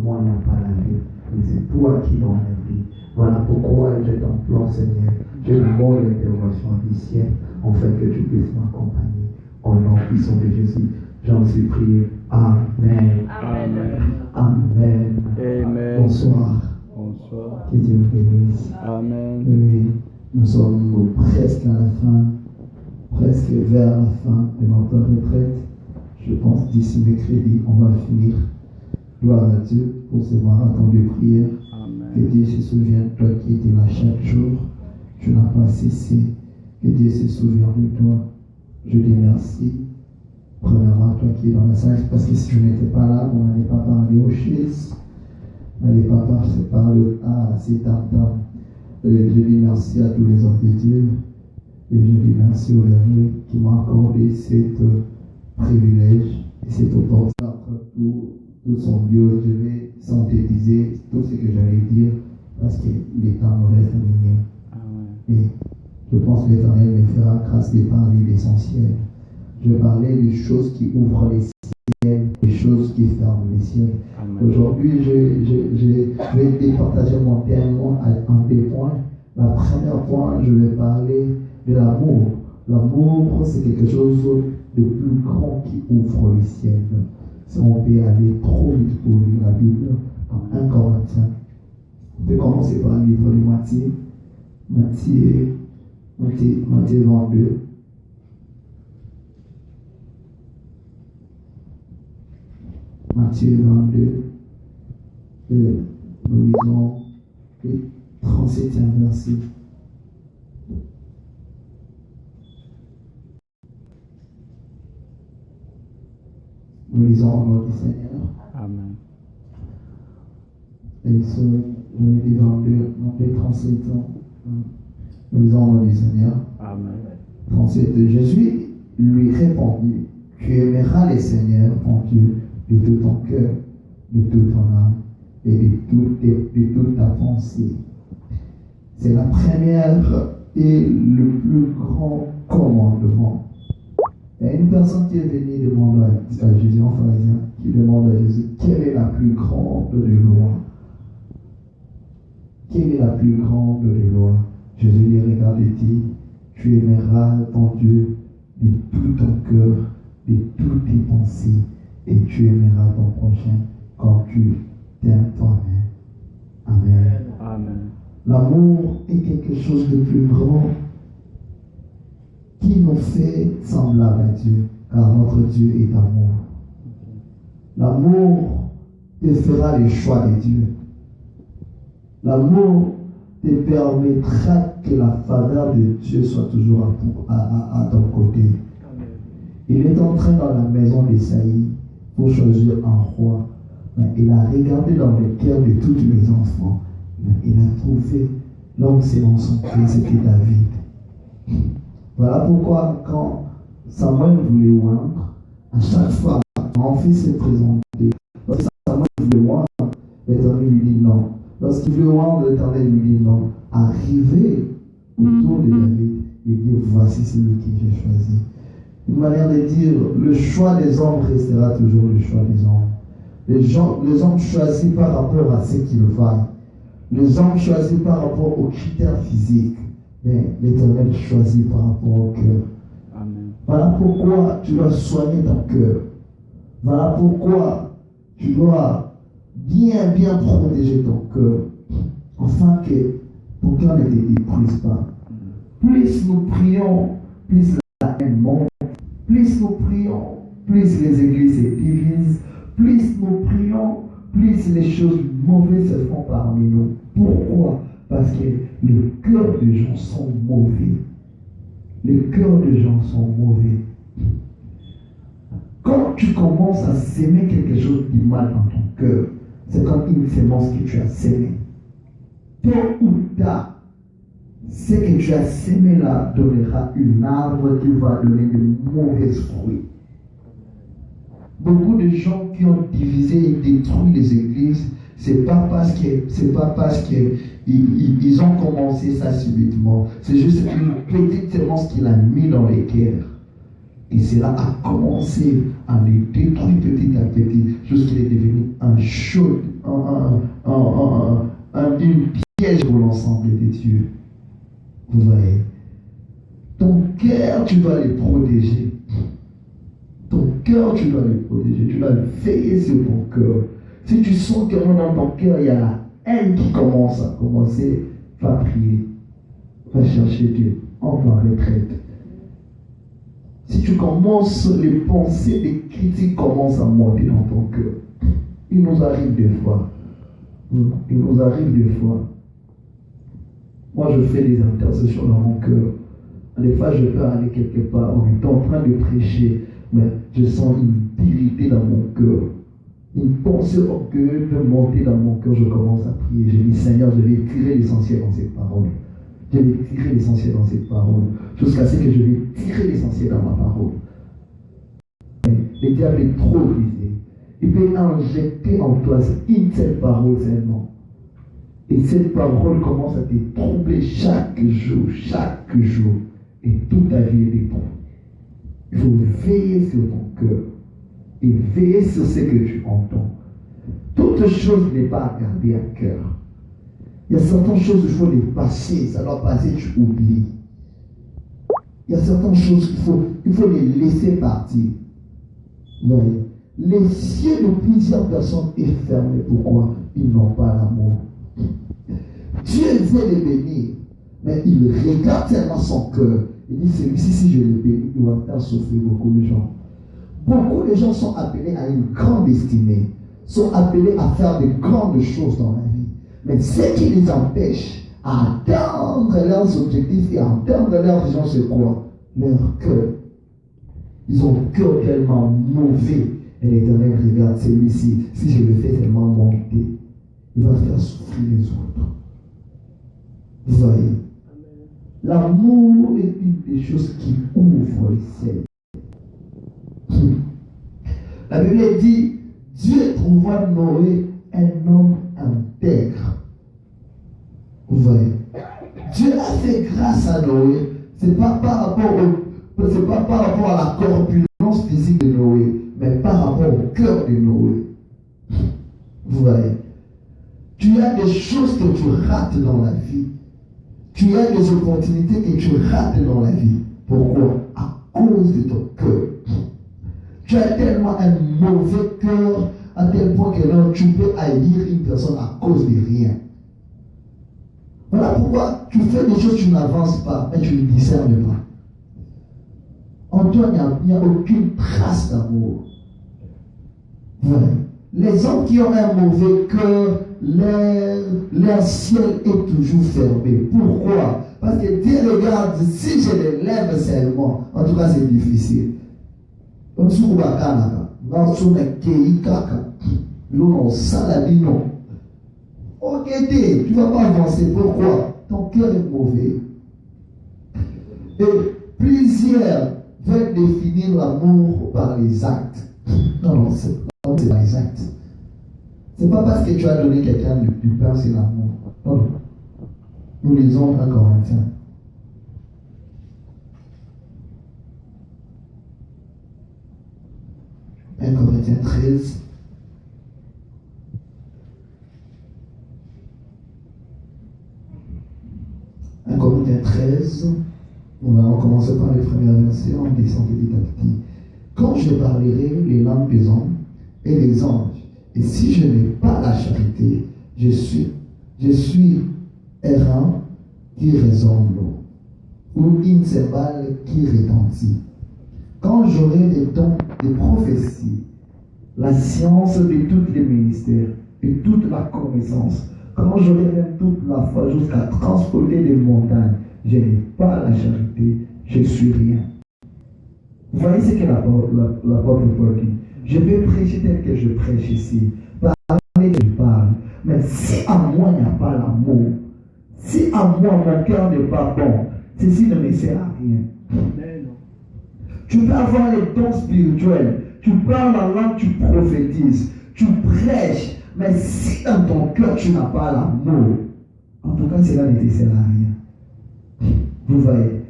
moi, il n'y a pas la vie. Mais c'est toi qui donnes la vie. Voilà pourquoi je t'implore, Seigneur. Je demande l'intervention du ciel, afin que tu puisses m'accompagner. Au nom puissant de Jésus, j'en suis prié. Amen. Amen. Amen. Amen. Bonsoir. Bonsoir. Que Dieu vous bénisse. Amen. Oui, nous sommes presque à la fin, presque vers la fin de notre retraite. Je pense d'ici mercredi, on va finir. Gloire à Dieu pour ce marathon de prière. Amen. Que Dieu se souvienne, toi qui étais là chaque jour, tu n'as pas cessé. Que Dieu se souvienne de toi. Je dis merci. Premièrement, toi qui es dans la salle, parce que si je n'étais pas là, on n'allait pas parler aux chaises. On n'allait pas parler à cet entend. Je dis merci à tous les hommes de Dieu. Et je dis merci au verger qui m'a accordé cet privilège et cette opportunité pour tout son bio. Je vais synthétiser tout ce que j'allais dire parce que le temps me reste minime. Et je pense que l'Éternel me fera grâce de parler l'essentiel. Je vais parler des choses qui ouvrent les ciels, des choses qui ferment les ciels. Aujourd'hui, je vais départager mon thème en deux points. La première point, je vais parler de l'amour. L'amour, c'est quelque chose de plus grand qui ouvre les ciels. Si on peut aller trop vite pour lire la Bible, en 1 Corinthiens, on peut commencer par le livre de Matthieu. Matthieu 22. Matthieu 22, nous lisons le 37e verset. Nous lisons au nom du Seigneur. Amen. Et ce, nous lisons le 37 ans. Nous lisons au nom du Seigneur. Amen. 37. Jésus lui répondit, tu aimeras le Seigneur ton Dieu de tout ton cœur, de toute ton âme et de toute ta pensée. C'est la première et le plus grand commandement. Il y a une personne qui est venue demander à Jésus, un pharisien, qui demande à Jésus, quelle est la plus grande des lois? Quelle est la plus grande des lois? Jésus lui regarde et dit, tu aimeras ton Dieu de tout ton cœur, de toutes tes pensées, et tu aimeras ton prochain comme tu t'aimes toi-même. Amen. Amen. L'amour est quelque chose de plus grand qui nous fait semblables à Dieu, car notre Dieu est amour. L'amour te fera le choix de Dieu. L'amour te permettra que la faveur de Dieu soit toujours à ton côté. Il est entré dans la maison d'Esaïe pour choisir un roi. Mais il a regardé dans le cœur de tous les enfants. Mais il a trouvé l'homme selon son cœur, c'était David. Voilà pourquoi quand Samuel voulait oindre, à chaque fois, mon fils s'est présenté. Lorsque Samuel voulait oindre, l'Éternel lui dit non. Lorsqu'il voulait oindre, l'Éternel lui dit non. Arrivé autour de David, il dit voici celui que j'ai choisi. Une manière de dire, le choix des hommes restera toujours le choix des hommes. Les hommes choisissent par rapport à ce qu'ils valent. Les hommes choisissent par rapport aux critères physiques. Mais l'Éternel choisit par rapport au cœur. Amen. Voilà pourquoi tu dois soigner ton cœur. Voilà pourquoi tu dois bien protéger ton cœur. Afin que ton cœur ne te détruise pas. Plus nous prions, plus la haine monte. Plus nous prions, plus les églises se divisent. Plus nous prions, plus les choses mauvaises se font parmi nous. Pourquoi? Parce que le cœur des gens sont mauvais. Les cœurs des gens sont mauvais. Quand tu commences à s'aimer quelque chose de mal dans ton cœur, c'est comme une semence que tu as sémée. Tôt ou tard, ce que tu as sémé là donnera une arbre qui va donner de mauvais fruits. Beaucoup de gens qui ont divisé et détruit les églises, c'est pas parce que ils ont commencé ça subitement. C'est juste une petite semence qu'il a mis dans les cœurs. Et cela a commencé à les détruire petit à petit, jusqu'il est devenu un Dieu. Vous voyez, ton cœur, tu dois le protéger. Ton cœur, tu dois le protéger. Tu dois veiller sur ton cœur. Si tu sens que dans ton cœur, il y a la haine qui commence à commencer, va prier. Va chercher Dieu. Entre en retraite. Si tu commences, les pensées, les critiques commencent à monter dans ton cœur. Il nous arrive des fois. Il nous arrive des fois. Moi, je fais des intercessions dans mon cœur. Des fois, je peux aller quelque part, on est en train de prêcher, mais je sens une vérité dans mon cœur. Une pensée orgueilleuse peut monter dans mon cœur. Je commence à prier. Je dis, Seigneur, je vais tirer l'essentiel dans cette parole. Je vais tirer l'essentiel dans cette parole. Jusqu'à ce que je vais tirer l'essentiel dans ma parole. Le diable est trop brisé. Il peut injecter en toi une seule parole seulement. Et cette parole commence à te troubler chaque jour. Et toute ta vie est détruite. Il faut veiller sur ton cœur. Et veiller sur ce que tu entends. Toute chose n'est pas à garder à cœur. Il y a certaines choses, il faut les passer. Ça doit passer, tu oublies. Il y a certaines choses, il faut les laisser partir. Vous voyez, les cieux de plusieurs personnes est fermé. Pourquoi? Ils n'ont pas l'amour. Dieu veut les bénir, mais il regarde tellement son cœur. Il dit, celui-ci, si je le bénis, il va faire souffrir beaucoup de gens. Beaucoup de gens sont appelés à une grande estimée, sont appelés à faire de grandes choses dans la vie. Mais ce qui les empêche à atteindre leurs objectifs et à atteindre leur vision, c'est quoi? Leur cœur. Ils ont un cœur tellement mauvais. Et l'Éternel regarde celui-ci. Si je le fais tellement monter, il va faire souffrir les autres. Vous voyez? L'amour est une des choses qui ouvre les ciels. La Bible dit, Dieu trouva Noé un homme intègre. Vous voyez? Dieu a fait grâce à Noé. Ce n'est pas par rapport à la corpulence physique de Noé, mais par rapport au cœur de Noé. Vous voyez? Tu as des choses que tu rates dans la vie. Tu as des opportunités que tu rates dans la vie. Pourquoi? À cause de ton cœur. Tu as tellement un mauvais cœur à tel point que là, tu peux haïr une personne à cause de rien. Voilà pourquoi tu fais des choses, tu n'avances pas, mais tu ne discernes pas. En toi, il n'y a aucune trace d'amour. Voilà. Les hommes qui ont un mauvais cœur, leur ciel est toujours fermé. Pourquoi? Parce que Dieu regarde, si je les lève seulement, en tout cas c'est difficile. Comme si on va Canada, tu ne vas pas avancer. Pourquoi? Ton cœur est mauvais. Et plusieurs veulent définir l'amour par les actes. Non, c'est pas les actes. C'est pas parce que tu as donné quelqu'un du pain, c'est l'amour. Non. Nous lisons 1 Corinthiens. 1 Corinthiens 13. Corinthiens 13, on va commencer par les premières versets, on descend petit à petit. Quand je parlerai les langues des hommes et des anges, et si je n'ai pas la charité, je suis errant qui résonne, ou une cymbale qui retentit. Quand j'aurai les dons de prophétie, la science de tous les ministères et toute la connaissance, quand j'aurai même toute la foi jusqu'à transporter des montagnes, je n'ai pas la charité, je suis rien. Vous voyez ce que l'apôtre Paul dit? Je vais prêcher tel que je prêche ici, parler que je parle, mais si à moi il n'y a pas l'amour, si à moi mon cœur n'est pas bon, ceci ne me sert à rien. Tu peux avoir les dons spirituels, tu parles en langue, tu prophétises, tu prêches, mais si dans ton cœur tu n'as pas l'amour, en tout cas cela ne te sert à rien. Vous voyez?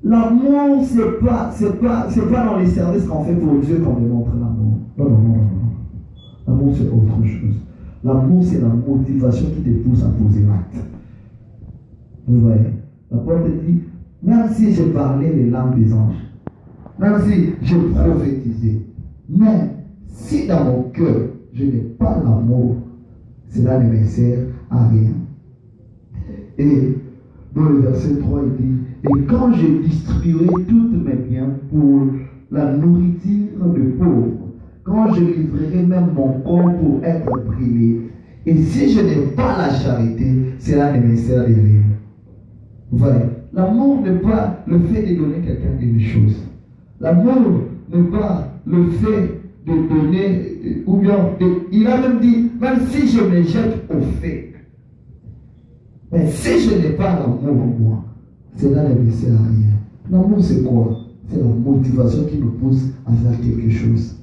L'amour, c'est pas dans les services qu'on fait pour Dieu qu'on démontre l'amour. Non. L'amour, c'est autre chose. L'amour, c'est la motivation qui te pousse à poser l'acte. Vous voyez, la parole te dit, même si j'ai parlé les langues des anges, même si j'ai prophétisé, mais si dans mon cœur, je n'ai pas l'amour, cela ne me sert à rien. Et dans le verset 3, il dit, et quand je distribuerai toutes mes biens pour la nourriture des pauvres, quand je livrerai même mon corps pour être brûlé, et si je n'ai pas la charité, cela ne me sert de rien. Vous voyez, l'amour n'est pas le fait de donner quelqu'un une chose. L'amour n'est pas le fait de donner, ou bien, il a même dit, même si je me jette au fait, mais si je n'ai pas l'amour en moi, cela ne me sert à rien. L'amour, c'est quoi? C'est la motivation qui nous pousse à faire quelque chose.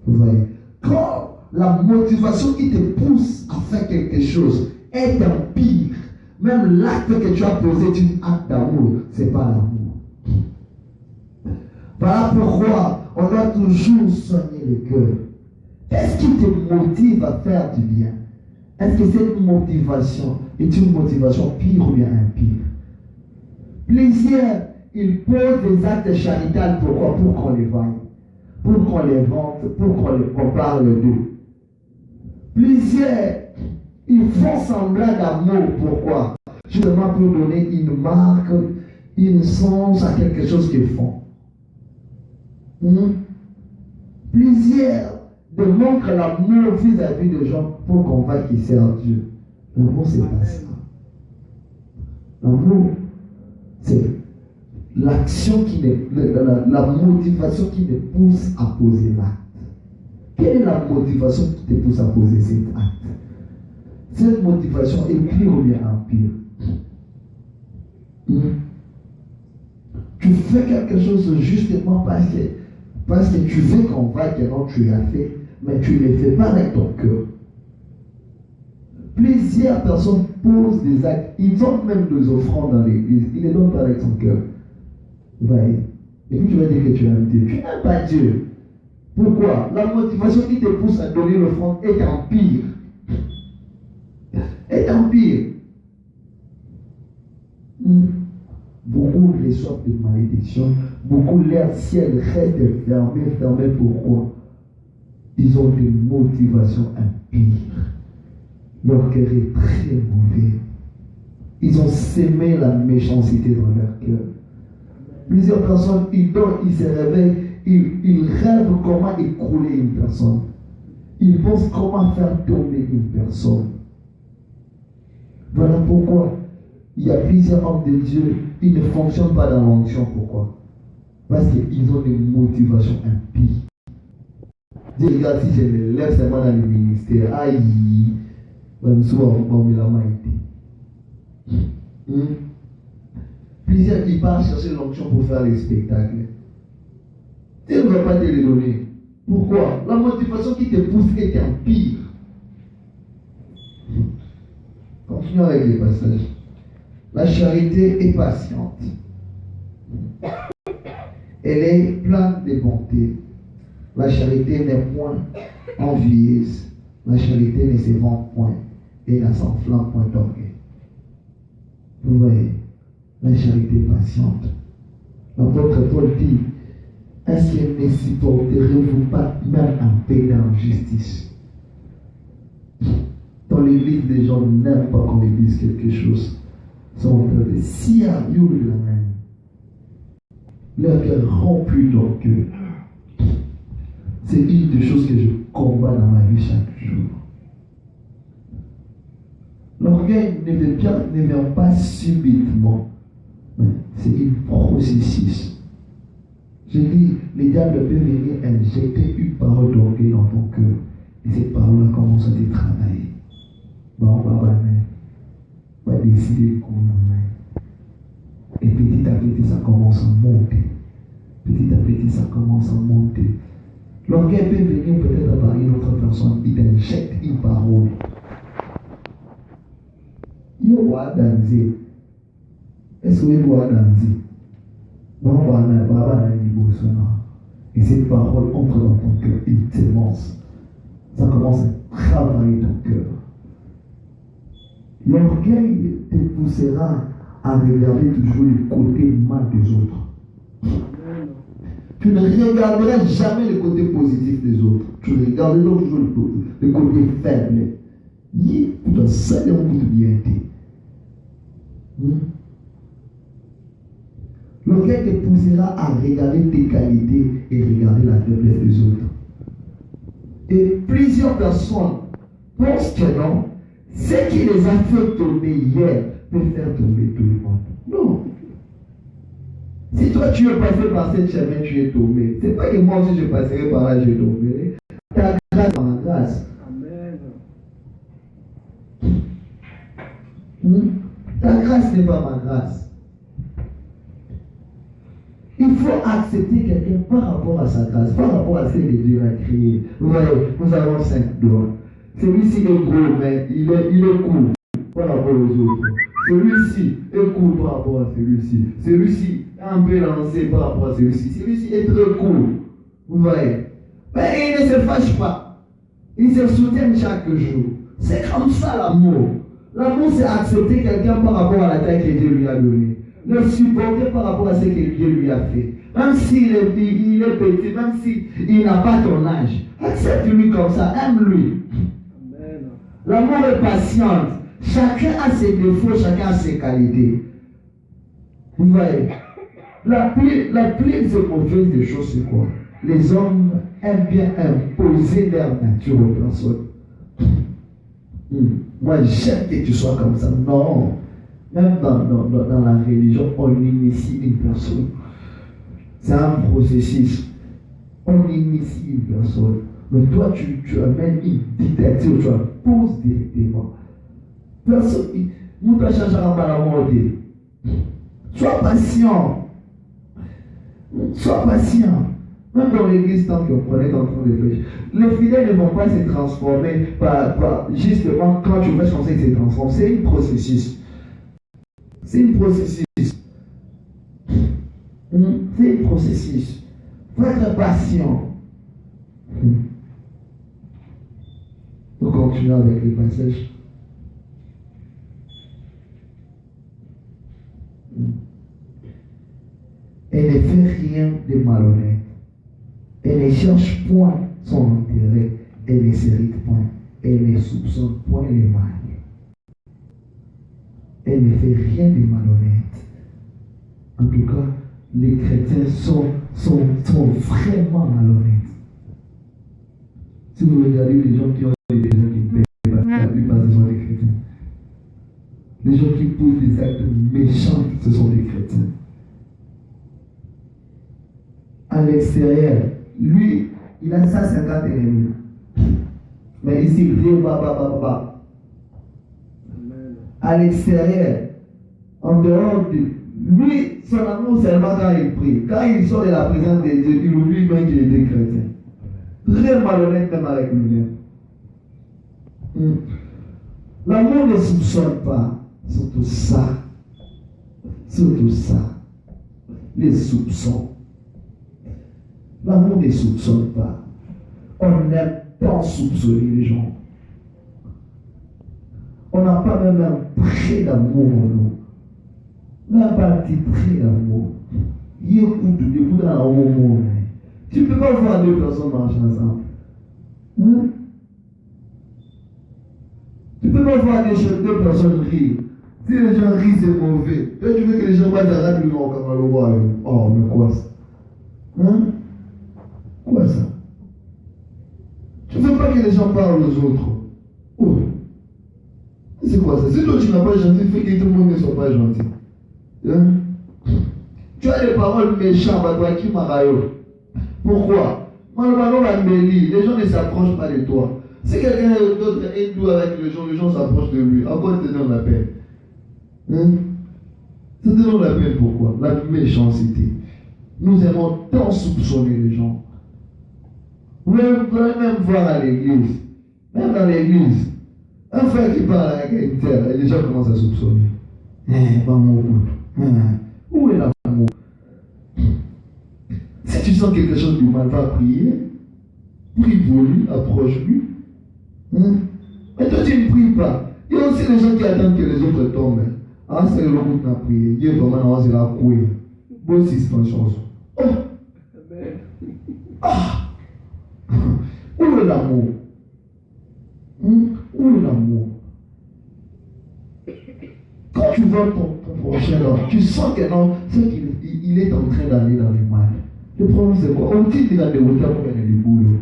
Vous voyez? Quand la motivation qui te pousse à faire quelque chose est empire, même l'acte que tu as posé est un acte d'amour, ce n'est pas l'amour. Voilà pourquoi on doit toujours soigner le cœur. Qu'est-ce qui te motive à faire du bien? Est-ce que cette motivation est une motivation pire ou bien impire? Plusieurs, ils posent des actes charitables. Pourquoi? Pour qu'on les voie, pour qu'on les vante, pour qu'on parle d'eux. Plusieurs, ils font semblant d'amour. Pourquoi? Justement pour donner une marque, une sens à quelque chose qu'ils font. Plusieurs démontrent l'amour vis-à-vis des gens pour qu'on voit qu'ils servent Dieu. L'amour, c'est pas ça. L'amour, c'est l'action la motivation qui te pousse à poser l'acte. Quelle est la motivation qui te pousse à poser cet acte? Cette motivation est pire ou bien empire? Tu fais quelque chose justement parce que tu veux qu'on voit que non, tu l'as fait, mais tu ne le fais pas avec ton cœur. Plusieurs personnes posent des actes, ils ont même des offrandes dans l'église, ils ne les donnent pas avec son cœur. Vous voyez? Et puis tu vas dire que tu aimes Dieu. Tu n'aimes pas Dieu. Pourquoi? La motivation qui te pousse à donner l'offrande est empire. Est empire. Beaucoup reçoivent des malédictions. Beaucoup leur ciel reste fermé. Pourquoi? Ils ont des motivations impires. Leur cœur est très mauvais. Ils ont sémé la méchanceté dans leur cœur. Plusieurs personnes, ils dorment, ils se réveillent, ils rêvent comment écrouler une personne. Ils pensent comment faire tomber une personne. Voilà pourquoi il y a plusieurs hommes de Dieu qui ne fonctionnent pas dans l'onction. Pourquoi? Parce qu'ils ont des motivations impies. Dieu regarde, si je me lève seulement dans le ministère, aïe, même souvent on me l'a été. Plusieurs qui partent chercher l'onction pour faire les spectacles. Dieu ne va pas te les donner. Pourquoi? La motivation qui te pousse est empire. Continuons avec les passages. La charité est patiente. Elle est pleine de bonté. La charité n'est point envieuse. La charité ne se vante point et ne s'enflamme point d'orgueil. Vous voyez, la charité patiente. L'apôtre Paul dit, est-ce que ne supporterez-vous pas même un peu d'injustice? Dans l'église, les gens n'aiment pas qu'on les dise quelque chose. Ils sont en train de s'y arriver la main. Leur cœur rempli d'orgueil. C'est une des choses que je combats dans ma vie chaque jour. L'orgueil ne vient pas subitement, mais c'est un processus. Je dis, le diable peut venir injecter une parole d'orgueil dans ton cœur. Et cette parole-là commence à te travailler. Bon, on va décider qu'on en met. Et petit à petit, ça commence à monter. Petit à petit, ça commence à monter. L'orgueil peut venir peut-être par une autre personne. Il injecte une parole. Yo wa danser. Est-ce que vous va danser? Et cette parole entre dans ton cœur, il t'émence. Ça commence à travailler ton cœur. L'orgueil te poussera à regarder toujours le côté mal des autres. Tu ne regarderas jamais le côté positif des autres. Tu regarderas toujours le côté faible. Tu dois savoir où tu viens. L'orgueil te poussera à regarder tes qualités et regarder la faiblesse des autres. Et plusieurs personnes pensent que non, ce qui les a fait tomber hier peut faire tomber tout le monde. Non. Si toi tu es passé par cette chemin, tu es tombé. C'est pas que moi aussi je passerai par là, je tomberai. Ta grâce est ma grâce. Amen. Ta grâce n'est pas ma grâce. Il faut accepter quelqu'un par rapport à sa grâce, par rapport à ce que Dieu a créé. Vous voyez, nous avons 5 doigts. Celui-ci est gros, mais il est court par rapport aux autres. Celui-ci est court par rapport à celui-ci. Celui-ci est un peu lancé par rapport à celui-ci. Celui-ci est très court. Vous voyez. Mais il ne se fâche pas. Il se soutient chaque jour. C'est comme ça l'amour. L'amour, c'est accepter quelqu'un par rapport à la taille que Dieu lui a donnée. Le supporter par rapport à ce que Dieu lui a fait. Même s'il est petit, même s'il n'a pas ton âge. Accepte-lui comme ça, aime-lui. L'amour est patient. Chacun a ses défauts, chacun a ses qualités. Vous voyez, la plus mauvaise des choses, c'est quoi? Les hommes aiment bien imposer leur nature aux personnes. Moi, j'aime que tu sois comme ça. Non. Même dans la religion, on initie une personne. C'est un processus. On initie une personne. Mais toi, tu amènes une dictature, tu imposes directement. Personne, nous ne changerons pas la mort. Sois patient. Sois patient. Même dans l'église, tant qu'on est en train de faire, les fidèles ne vont pas se transformer justement quand tu fais penser qu'ils se transforment. C'est un processus. C'est un processus. C'est un processus. Il faut être patient. On continue avec les passages. Elle ne fait rien de malhonnête. Elle ne cherche point son intérêt. Elle ne s'irrite point. Elle ne soupçonne point les mal. Elle ne fait rien de malhonnête. En tout cas, les chrétiens sont vraiment malhonnêtes. Si vous regardez les gens qui ont des gens qui ne payent pas, la plupart ce sont des chrétiens. Les gens qui posent des actes méchants, ce sont des chrétiens. À l'extérieur, lui, il a 150 ennemis. Mais ici, il vient bas. À l'extérieur, en dehors de lui, son amour seulement quand il prie. Quand il sort de la présence de Dieu, il oublie même qu'il était chrétien. Très malhonnête même avec lui-même. L'amour ne soupçonne pas. Surtout ça. Les soupçons. L'amour ne soupçonne pas. On n'aime pas soupçonner les gens. On n'a pas même un trait d'amour en nous. Même pas un petit trait d'amour. Il écoute depuis dans le monde. Tu ne peux pas voir deux personnes marcher ensemble. Tu ne peux pas voir deux personnes rire. Si les gens rient, c'est mauvais. Toi, tu veux que les gens voient la radio comme le roi. Oh, mais quoi ça? Quoi ça? Tu ne veux pas que les gens parlent aux autres. Oh. C'est quoi ça? Si toi tu n'as pas gentil, il faut que tout le monde ne soit pas gentil. Tu as des paroles méchantes à toi qui m'arraillent. Pourquoi? Les gens ne s'approchent pas de toi. Si quelqu'un d'autre est doux avec les gens s'approchent de lui. À quoi te donne la peine? Ça te donne la peine pourquoi? La méchanceté. Nous aimons tant soupçonner les gens. Vous pouvez même voir à l'église. Même dans l'église. Un frère qui parle avec une terre, et les gens commencent à soupçonner. Où est l'amour? Si tu sens quelque chose de mal, va prier. Prie pour lui, approche-lui. Mais toi, tu ne pries pas. Il y a aussi les gens qui attendent que les autres tombent. Ah, c'est le coup de la prière. Dieu est vraiment dans la couille. Bonne suspension. Oh! Ah! Où est l'amour? Où est l'amour? Quand tu vois ton prochain là, tu sens que non, c'est qu'il est en train d'aller dans le mal. Le problème c'est quoi? On dit qu'il a des hauteurs pour gagner du boulot.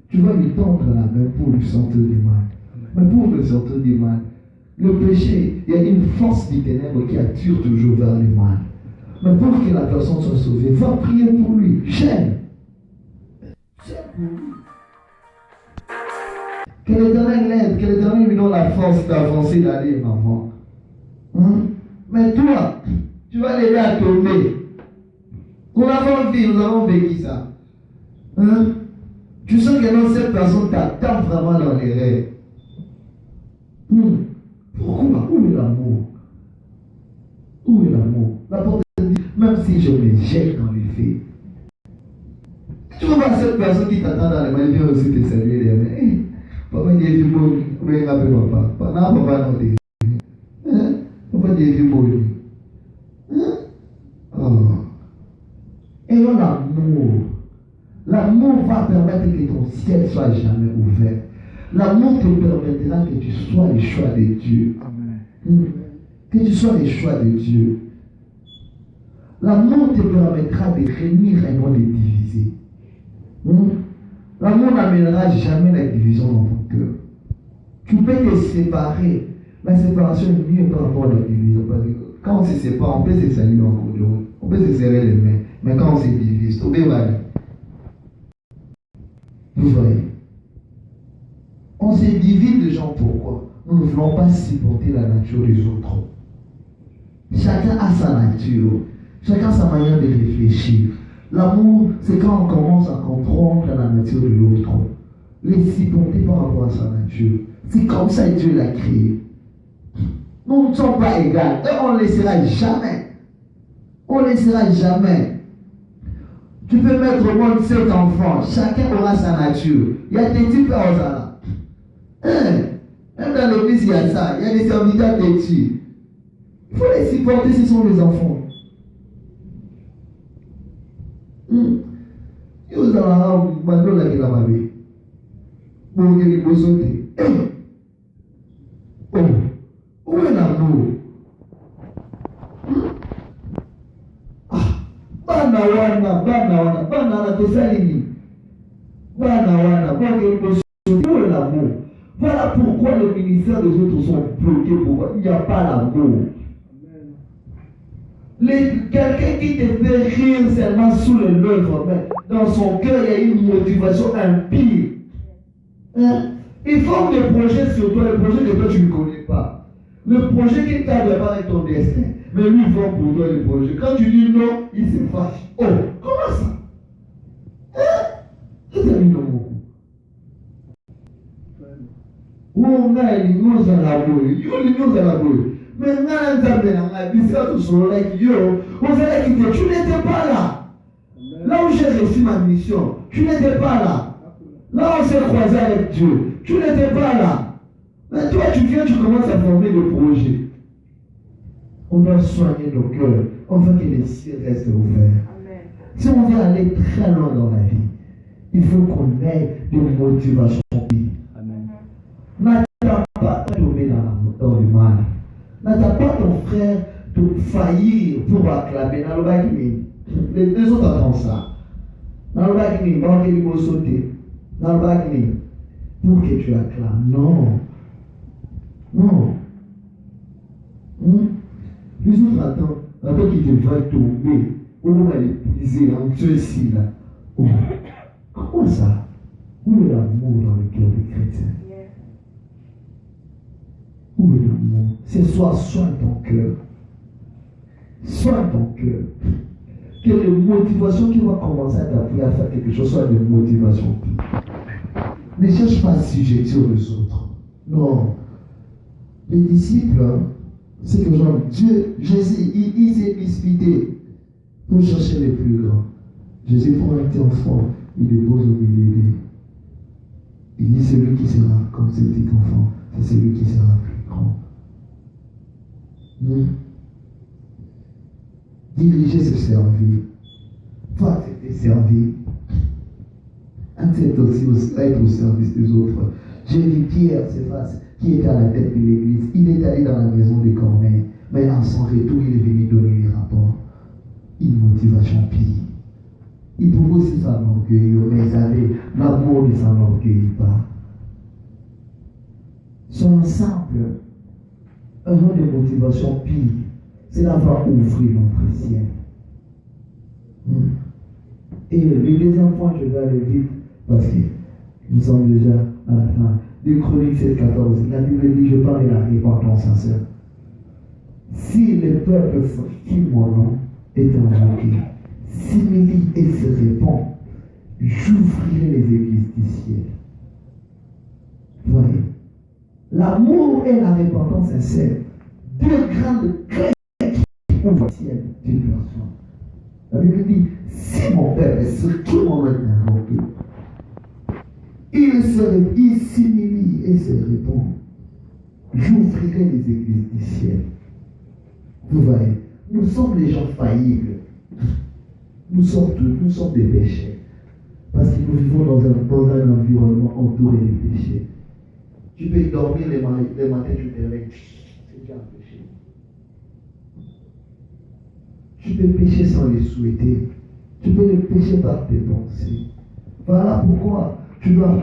Tu vas lui tendre la main pour lui sortir du mal. Mais pour le sortir du mal, le péché, il y a une force des ténèbres qui attire toujours vers le mal. Mais pour que la personne soit sauvée, va prier pour lui. Gêne. Gêne pour lui. Que l'Éternel l'aide, que l'Éternel lui donne la force d'avancer, d'aller, maman. Mais toi, tu vas l'aider à tomber. Nous avons vécu ça. Tu sens que non, cette personne t'attend vraiment dans les rêves. Pourquoi? Où est l'amour? Où est l'amour? La porte dit, même si je me jette dans les faits, tu vas voir cette personne qui t'attend dans les mains, elle vient aussi te saluer les mains. Papa dit, il faut que papa. Papa, non, dit. Papa dit, il faut ayons l'amour. L'amour va permettre que ton ciel soit jamais ouvert. L'amour te permettra que tu sois le choix de Dieu. Amen. Que tu sois le choix de Dieu. L'amour te permettra de réunir et non de diviser. L'amour n'amènera jamais la division dans ton cœur. Tu peux te séparer. La séparation est mieux par rapport à la division. Parce que quand on se sépare, on peut se saluer en cours de route. On peut se serrer les mains. Mais quand on se divise, tout est mal. Vous voyez? On se divise de gens pourquoi? Nous ne voulons pas supporter la nature des autres. Chacun a sa nature. Chacun a sa manière de réfléchir. L'amour, c'est quand on commence à comprendre la nature de l'autre. Les supporter par rapport à sa nature. C'est comme ça que Dieu l'a créé. Nous ne sommes pas égaux. Et on ne le laissera jamais. On ne le laissera jamais. Tu peux mettre au monde 7 enfants. Chacun aura sa nature. Il y a des types à Osana. Même dans l'église, il y a ça. Il y a des serviteurs têtus. Il faut les supporter, ce sont les enfants. Et vous allez maintenant la vie. Pour que les beaux sauter. Oh, où est l'amour? Bana tesalini. Bana, où est l'amour? Voilà pourquoi le ministère des autres sont bloqués. Pourquoi il n'y a pas l'amour? Quelqu'un qui te fait rire seulement sous le lèvres, mais dans son cœur, il y a une motivation impie. Il forme des projets sur toi, les projets que toi tu ne connais pas. Le projet qui t'a pas avec ton destin, mais lui il forme pour toi les projets. Quand tu dis non, il se fâche. Oh, comment ça? Il t'a mis non. On a une chose à la bouille. Mais on a un tableau, on a dit ça tout sur le tu n'étais pas là. Là où j'ai reçu ma mission, tu n'étais pas là. Là où on s'est croisé avec Dieu, tu n'étais pas là. Mais toi, tu viens, tu commences à former des projets. On doit soigner nos cœurs. On veut que les cieux restent ouverts. Si on veut aller très loin dans la vie, il faut qu'on ait des motivations. N'attends pas de tomber dans le mal. N'attends pas ton frère de faillir pour acclamer. Les deux autres attendent ça. Pour que tu acclames. Non. Les autres attendent qu'il te va tomber. On va l'épuiser en ceci là. Oh. Comment ça? Où est l'amour dans le cœur des chrétiens? Où est l'amour? Ce soir, soigne ton cœur. Soigne ton cœur. Que les motivations qui vont commencer à t'appuyer à faire quelque chose soient des motivations. Ne cherche pas à sujeter aux autres. Non. Les disciples, c'est que genre, Dieu, Jésus, il s'est précipité pour chercher les plus grands. Jésus prend un petit enfant, il le pose au milieu d'eux. Il dit celui qui sera comme ce petit enfant, c'est celui qui sera plus grand. Diriger, c'est servir. Faut accepter servir. Accepte aussi être au service des autres. J'ai vu Pierre, Céphas, qui était à la tête de l'église. Il est allé dans la maison de Corneille, mais à son retour, il est venu donner les rapports. Une motivation pire. Il pouvait aussi s'enorgueillir, mais ils avaient l'amour ne s'enorgueillit pas. Son ensemble, un rang de motivation pire, c'est d'avoir ouvrir notre ciel. Et le deuxième point, je vais aller vite, parce que nous sommes déjà à la fin. De Chroniques 7,14, la Bible dit, je parle de la repentance sincère. Si le peuple qui mon nom est invoqué, s'humilie et se répand, j'ouvrirai les églises du ciel. Voyez, l'amour et la repentance sincère, deux grandes clés qui ouvrent le ciel d'une personne. La Bible dit, si mon peuple, sur qui mon nom est invoqué, il s'humilie et se répand, j'ouvrirai les églises du ciel. Vous voyez, nous sommes les gens faillibles. Nous sommes des péchés. Parce que nous vivons dans un environnement entouré de péchés. Tu peux dormir les matins, tu te réveilles. C'est déjà un péché. Tu peux pécher sans les souhaiter. Tu peux le pécher par tes pensées. Voilà pourquoi tu dois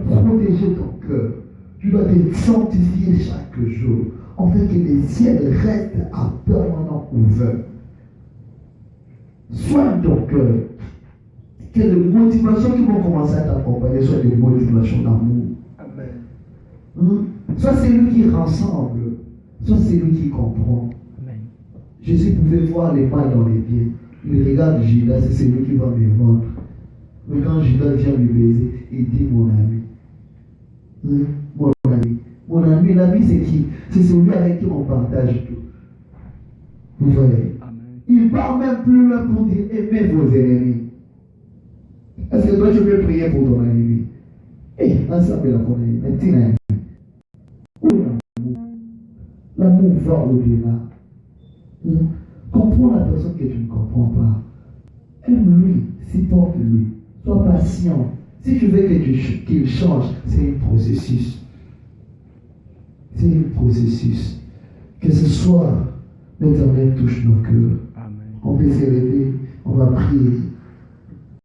protéger ton cœur. Tu dois te sanctifier chaque jour. Afin que les ciels restent à permanent ouverts. Soigne ton cœur. Que les motivations qui vont commencer à t'accompagner soient des motivations d'amour. Amen. Soit c'est lui qui rassemble, soit c'est lui qui comprend. Amen. Jésus pouvait voir les mal dans les biens. Il regarde Judas, c'est celui qui va me vendre. Mais quand Judas vient lui baiser, il dit mon ami. Mon ami. Mon ami, l'ami c'est qui? C'est celui avec qui on partage tout. Vous voyez? Amen. Il part même plus loin pour dire aimez vos ennemis. Est-ce que toi tu veux prier pour ton ennemi? Ensemble la ton ennemi. Un petit ennemi. Où l'amour? L'amour va au-delà. Comprends la personne que tu ne comprends pas. Aime-lui, supporte-lui. Sois patient. Si tu veux qu'il change, c'est un processus. C'est un processus. Que ce soit, l'Éternel touche nos cœurs. Amen. On peut s'élever, on va prier.